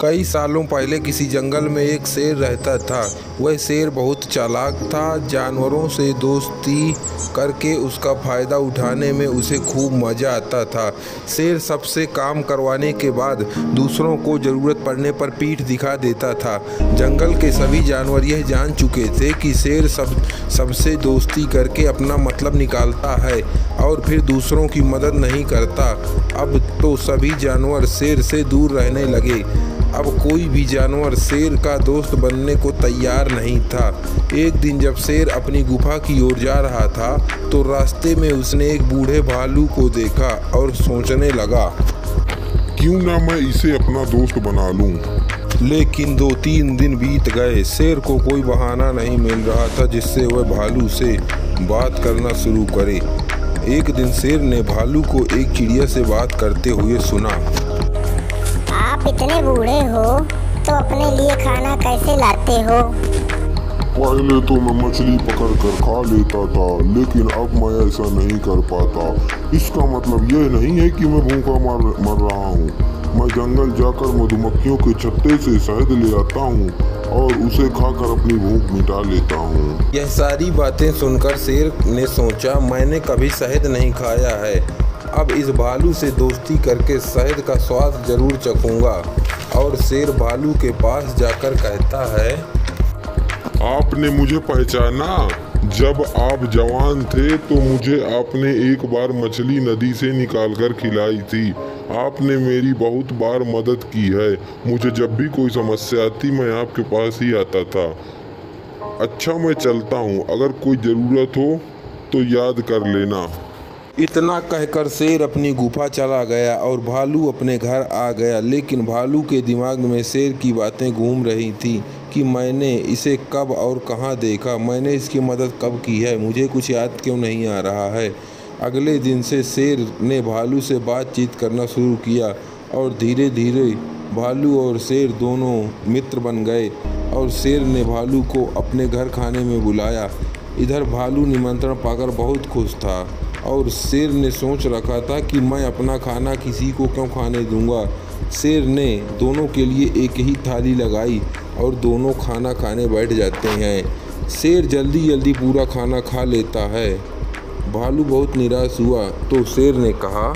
कई सालों पहले किसी जंगल में एक शेर रहता था। वह शेर बहुत चालाक था। जानवरों से दोस्ती करके उसका फ़ायदा उठाने में उसे खूब मज़ा आता था। शेर सबसे काम करवाने के बाद दूसरों को ज़रूरत पड़ने पर पीठ दिखा देता था। जंगल के सभी जानवर यह जान चुके थे कि शेर सबसे दोस्ती करके अपना मतलब निकालता है और फिर दूसरों की मदद नहीं करता। अब तो सभी जानवर शेर से दूर रहने लगे। अब कोई भी जानवर शेर का दोस्त बनने को तैयार नहीं था। एक दिन जब शेर अपनी गुफा की ओर जा रहा था तो रास्ते में उसने एक बूढ़े भालू को देखा और सोचने लगा, क्यों ना मैं इसे अपना दोस्त बना लूं। लेकिन 2-3 दिन बीत गए। शेर को कोई बहाना नहीं मिल रहा था जिससे वह भालू से बात करना शुरू करे। एक दिन शेर ने भालू को एक चिड़िया से बात करते हुए सुना। आप इतने बूढ़े हो तो अपने लिए खाना कैसे लाते हो? पहले तो मैं मछली पकड़ कर खा लेता था, लेकिन अब मैं ऐसा नहीं कर पाता। इसका मतलब यह नहीं है कि मैं भूखा मर रहा हूँ। मैं जंगल जाकर मधुमक्खियों के छत्ते से शहद ले आता हूँ और उसे खाकर अपनी भूख मिटा लेता हूँ। यह सारी बातें सुनकर शेर ने सोचा, मैंने कभी शहद नहीं खाया है। अब इस भालू से दोस्ती करके शहद का स्वाद जरूर चखूंगा। और शेर भालू के पास जाकर कहता है, आपने मुझे पहचाना? जब आप जवान थे तो मुझे आपने एक बार मछली नदी से निकालकर खिलाई थी। आपने मेरी बहुत बार मदद की है। मुझे जब भी कोई समस्या आती मैं आपके पास ही आता था। अच्छा, मैं चलता हूँ। अगर कोई ज़रूरत हो तो याद कर लेना। इतना कहकर शेर अपनी गुफा चला गया और भालू अपने घर आ गया। लेकिन भालू के दिमाग में शेर की बातें घूम रही थी कि मैंने इसे कब और कहाँ देखा, मैंने इसकी मदद कब की है, मुझे कुछ याद क्यों नहीं आ रहा है। अगले दिन से शेर ने भालू से बातचीत करना शुरू किया और धीरे धीरे भालू और शेर दोनों मित्र बन गए। और शेर ने भालू को अपने घर खाने में बुलाया। इधर भालू निमंत्रण पाकर बहुत खुश था और शेर ने सोच रखा था कि मैं अपना खाना किसी को क्यों खाने दूंगा। शेर ने दोनों के लिए एक ही थाली लगाई और दोनों खाना खाने बैठ जाते हैं। शेर जल्दी जल्दी पूरा खाना खा लेता है। भालू बहुत निराश हुआ तो शेर ने कहा,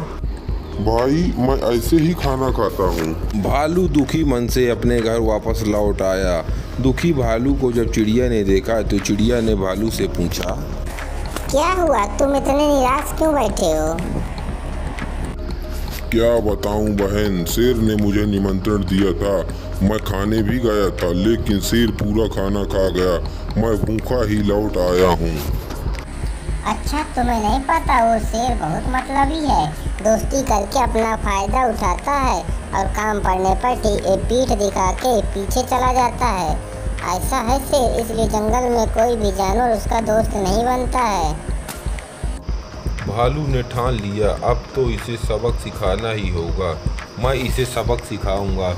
भाई मैं ऐसे ही खाना खाता हूँ। भालू दुखी मन से अपने घर वापस लौट आया। दुखी भालू को जब चिड़िया ने देखा तो चिड़िया ने भालू से पूछा, क्या हुआ, तुम इतने निराश क्यों बैठे हो? क्या बताऊं बहन, शेर ने मुझे निमंत्रण दिया था। मैं खाने भी गया था, लेकिन शेर पूरा खाना खा गया। मैं भूखा ही लौट आया हूँ। अच्छा, तुम्हें नहीं पता वो शेर बहुत मतलबी है। दोस्ती करके अपना फायदा उठाता है और काम पड़ने पर पीठ दिखा के पीछे चला जाता है। ऐसा है शेर, इसलिए जंगल में कोई भी जानवर उसका दोस्त नहीं बनता है। भालू ने ठान लिया, अब तो इसे सबक सिखाना ही होगा। मैं इसे सबक सिखाऊंगा।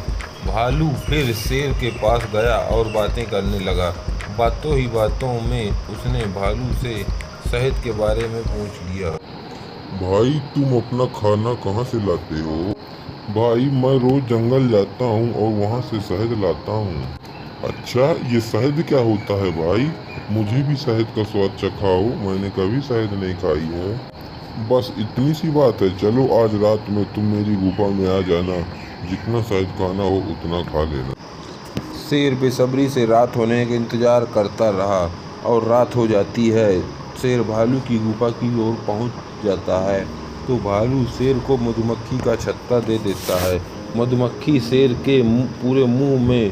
भालू फिर शेर के पास गया और बातें करने लगा। बातों ही बातों में उसने भालू से शहद के बारे में पूछ लिया। भाई तुम अपना खाना कहाँ से लाते हो? भाई मैं रोज जंगल जाता हूँ और वहाँ से शहद लाता हूँ। अच्छा, ये शहद क्या होता है भाई? मुझे भी शहद का स्वाद चखाओ, मैंने कभी शहद नहीं खाई है। बस इतनी सी बात है। चलो आज रात में तुम मेरी गुफा में आ जाना, जितना शहद खाना हो उतना खा लेना। शेर बेसब्री से रात होने का इंतजार करता रहा और रात हो जाती है। शेर भालू की गुफा की ओर पहुंच जाता है तो भालू शेर को मधुमक्खी का छत्ता दे देता है। मधुमक्खी शेर के पूरे मुंह में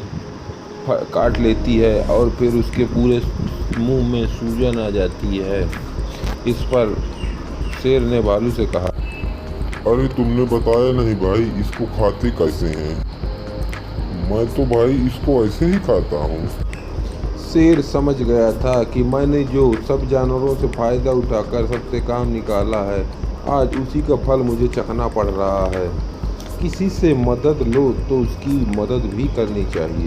काट लेती है और फिर उसके पूरे मुंह में सूजन आ जाती है। इस पर शेर ने भालू से कहा, अरे तुमने बताया नहीं भाई, इसको खाते कैसे हैं? मैं तो भाई इसको ऐसे ही खाता हूँ। शेर समझ गया था कि मैंने जो सब जानवरों से फ़ायदा उठाकर सबसे काम निकाला है, आज उसी का फल मुझे चखना पड़ रहा है। किसी से मदद लो तो उसकी मदद भी करनी चाहिए।